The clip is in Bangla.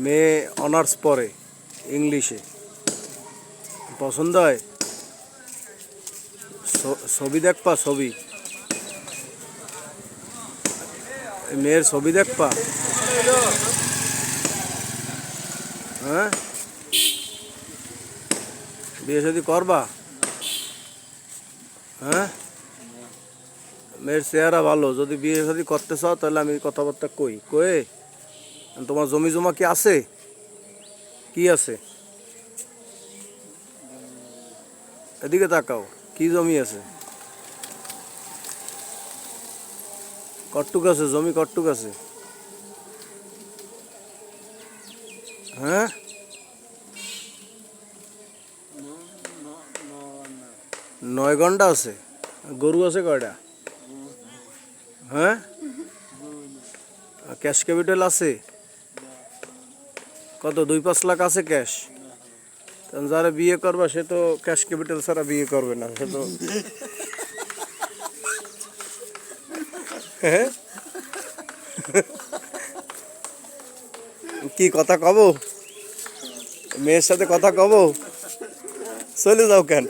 মেয়ে অনার্স পড়ে ইংলিশে। পছন্দ হয়? ছবি দেখপা? ছবি মেয়ের ছবি দেখপা? হ্যাঁ, বিয়ে শাদী করবা? হ্যাঁ, মেয়ের চেহারা ভালো, যদি বিয়ে শাদী করতে চাও তাহলে আমি কথাবার্তা কয়ে তোমার জমি জমা কি আছে? কি আছে? এদিকে তাকাও, কি জমি আছে? কট্টুক আছে জমি? কট্টুক আছে? হ্যাঁ, 9 ঘন্টা আছে। গরু আছে কয়টা? হ্যাঁ, ক্যাশ ক্যাপিটাল আছে কত? 2-5 লাখ আছে ক্যাশ? যারা বিয়ে করবা সে তো ক্যাশ ক্যাপিটাল ছাড়া বিয়ে করবে না, সে তো হ্যাঁ? কি কথা কব? মেয়ের সাথে কথা কব? চলে যাও কেন?